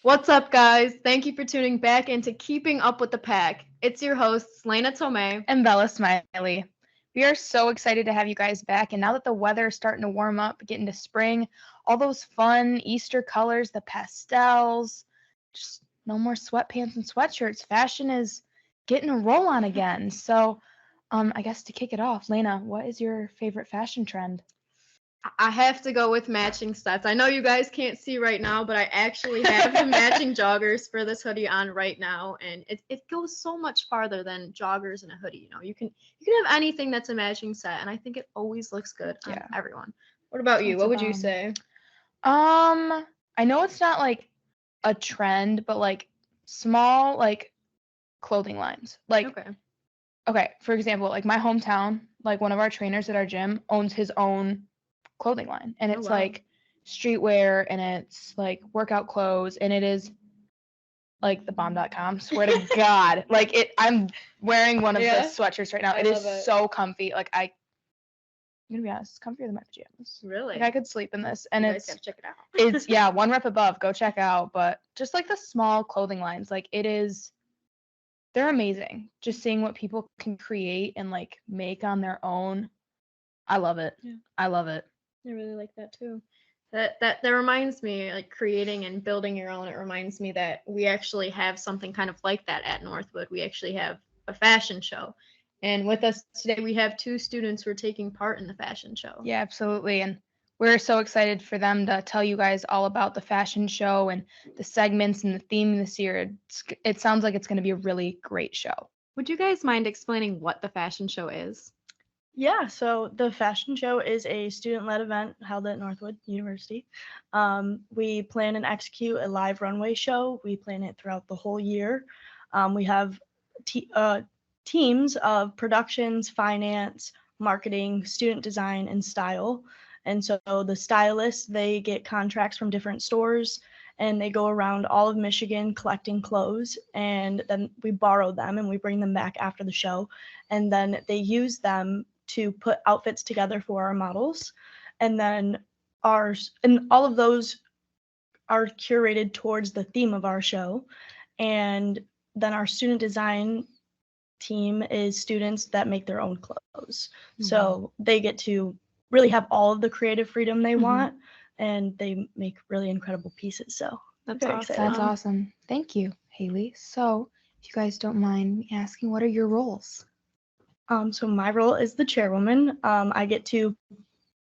What's up, guys? Thank you for tuning back into Keeping Up with the Pack. It's your hosts, Lena Tomei and Bella Smiley. We are so excited to have you guys back. And now that the weather is starting to warm up, get into spring, all those fun Easter colors, the pastels, just no more sweatpants and sweatshirts. Fashion is getting a roll on again. So, I guess to kick it off, Lena, what is your favorite fashion trend? I have to go with matching sets. I know you guys can't see right now, but I actually have the matching joggers for this hoodie on right now, and it goes so much farther than joggers and a hoodie. You can have anything that's a matching set, and I think it always looks good on everyone. What about you? What would you say? I know it's not like a trend, but like small like clothing lines. Like okay, for example, like my hometown, like one of our trainers at our gym owns his own clothing line, and it's like streetwear, and it's like workout clothes, and it is like the bomb.com. Swear to God, like I'm wearing one of the sweatshirts right now. It is so comfy. Like I'm gonna be honest, it's comfier than my pajamas. Really? Like I could sleep in this, and you guys gotta check it out. It's one rep above. Go check out. But just like the small clothing lines, like they're amazing. Just seeing what people can create and like make on their own. I love it. Yeah. I love it. I really like that too. That reminds me, like creating and building your own. It reminds me that we actually have something kind of like that at Northwood. We actually have a fashion show, and with us today we have two students who are taking part in the fashion show. Yeah, absolutely, and we're so excited for them to tell you guys all about the fashion show and the segments and the theme this year. It sounds like it's going to be a really great show. Would you guys mind explaining what the fashion show is? Yeah, so the fashion show is a student-led event held at Northwood University. We plan and execute a live runway show. We plan it throughout the whole year. We have teams of productions, finance, marketing, student design, and style. And so the stylists, they get contracts from different stores, and they go around all of Michigan collecting clothes, and then we borrow them and we bring them back after the show, and then they use them to put outfits together for our models, and then all of those are curated towards the theme of our show. And then our student design team is students that make their own clothes. Mm-hmm. So they get to really have all of the creative freedom they want, and they make really incredible pieces. So that's awesome. Excited. That's awesome. Thank you, Haley. So if you guys don't mind me asking, what are your roles? So my role is the chairwoman. I get to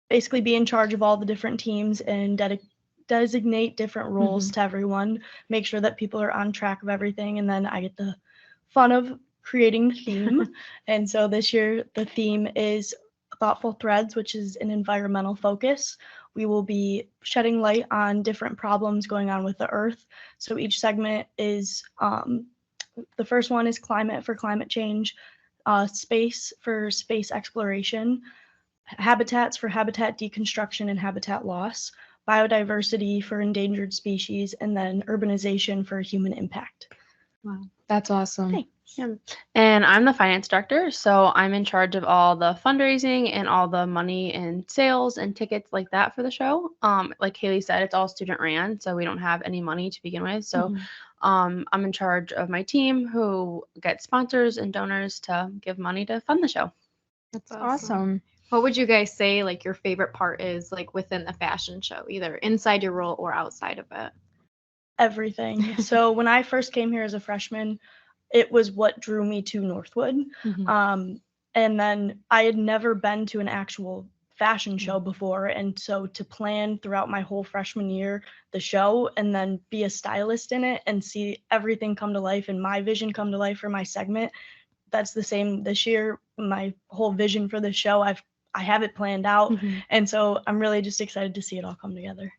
basically be in charge of all the different teams and designate different roles to everyone, make sure that people are on track of everything, and then I get the fun of creating the theme. And so this year the theme is Thoughtful Threads, which is an environmental focus. We will be shedding light on different problems going on with the Earth. So each segment is, the first one is climate for climate change, space for space exploration, habitats for habitat deconstruction and habitat loss, biodiversity for endangered species, and then urbanization for human impact. Wow, that's awesome. Thanks. Yeah. And I'm the finance director, so I'm in charge of all the fundraising and all the money and sales and tickets like that for the show. Like Haley said, it's all student ran, so we don't have any money to begin with. So I'm in charge of my team who gets sponsors and donors to give money to fund the show. That's awesome. What would you guys say like your favorite part is like within the fashion show, either inside your role or outside of it? Everything. So when I first came here as a freshman, it was what drew me to Northwood. And then I had never been to an actual fashion show before. And so to plan throughout my whole freshman year, the show, and then be a stylist in it and see everything come to life and my vision come to life for my segment, that's the same this year. My whole vision for the show, I have it planned out. And so I'm really just excited to see it all come together.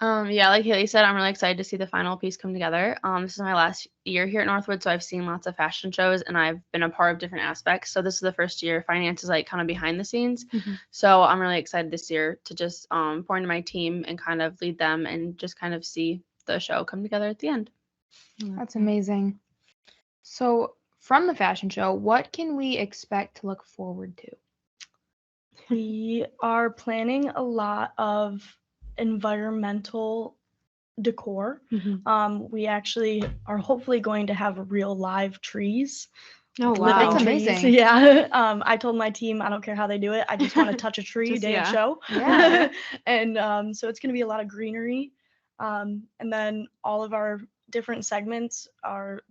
Yeah, like Haley said, I'm really excited to see the final piece come together. This is my last year here at Northwood, so I've seen lots of fashion shows and I've been a part of different aspects. So this is the first year finance is like kind of behind the scenes. So I'm really excited this year to just pour into my team and kind of lead them and just kind of see the show come together at the end. That's amazing. So from the fashion show, what can we expect to look forward to? We are planning a lot of environmental decor. Mm-hmm. We actually are hopefully going to have real live trees. Oh, Wow. Living That's trees. amazing. Yeah. I told my team I don't care how they do it. I just want to touch a tree Just, day of yeah. show. Yeah. And so it's going to be a lot of greenery. And then all of our different segments are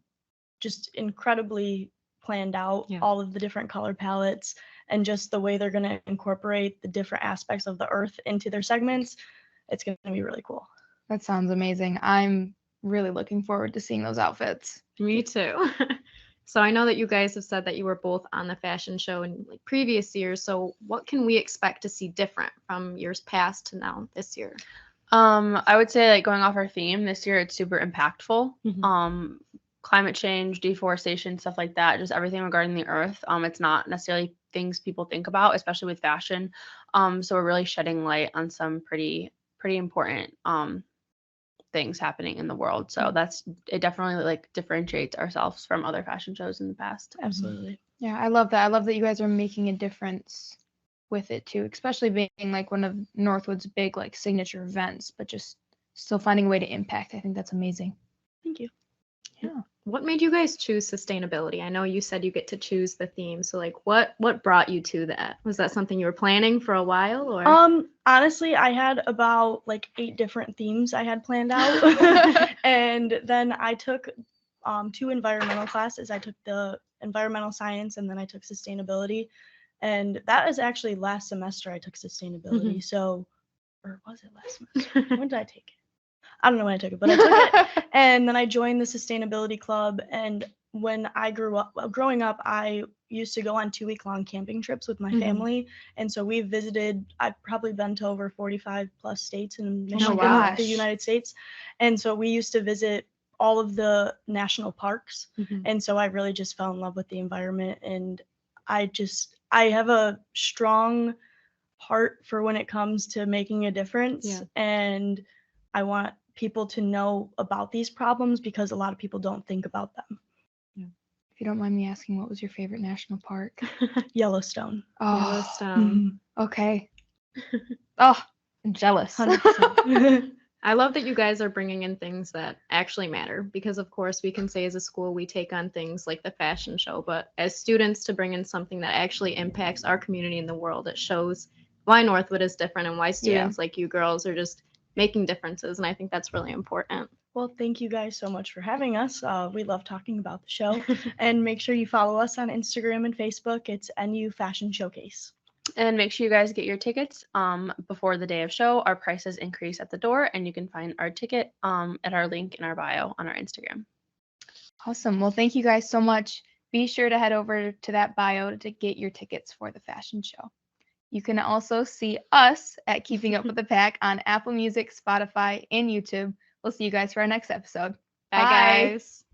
just incredibly planned out. Yeah. All of the different color palettes and just the way they're going to incorporate the different aspects of the earth into their segments. It's going to be really cool. That sounds amazing. I'm really looking forward to seeing those outfits. Me too. So I know that you guys have said that you were both on the fashion show in like previous years. So what can we expect to see different from years past to now this year? I would say, like, going off our theme this year, it's super impactful. Mhm. Climate change, deforestation, stuff like that, just everything regarding the earth. It's not necessarily things people think about, especially with fashion. So we're really shedding light on some pretty important things happening in the world. So it definitely like differentiates ourselves from other fashion shows in the past. Absolutely. Yeah, I love that. I love that you guys are making a difference with it too, especially being like one of Northwood's big like signature events, but just still finding a way to impact. I think that's amazing. Thank you. Yeah. What made you guys choose sustainability? I know you said you get to choose the theme. So like what brought you to that? Was that something you were planning for a while or? Honestly, I had about like 8 different themes I had planned out. And then I took 2 environmental classes. I took the environmental science and then I took sustainability. And that is actually last semester I took sustainability. Mhm. So, or was it last semester? When did I take it? I don't know when I took it, but I took it. And then I joined the sustainability club. And when I growing up, I used to go on 2-week-long camping trips with my Mhm. family. And so I've probably been to over 45 plus states in my Michigan, gosh. the United States. And so we used to visit all of the national parks. Mhm. And so I really just fell in love with the environment. And I have a strong heart for when it comes to making a difference. Yeah. And I want people to know about these problems because a lot of people don't think about them. If you don't mind me asking, what was your favorite national park? Yellowstone. Oh, Yellowstone. okay. Oh, I'm jealous. 100%. I love that you guys are bringing in things that actually matter because, of course, we can say as a school we take on things like the fashion show, but as students to bring in something that actually impacts our community and the world, it shows why Northwood is different and why students like you girls are just making differences. And I think that's really important. Well, thank you guys so much for having us. We love talking about the show. And make sure you follow us on Instagram and Facebook. It's NU Fashion Showcase. And make sure you guys get your tickets before the day of show. Our prices increase at the door, and you can find our ticket at our link in our bio on our Instagram. Awesome. Well, thank you guys so much. Be sure to head over to that bio to get your tickets for the fashion show. You can also see us at Keeping Up with the Pack on Apple Music, Spotify, and YouTube. We'll see you guys for our next episode. Bye, guys.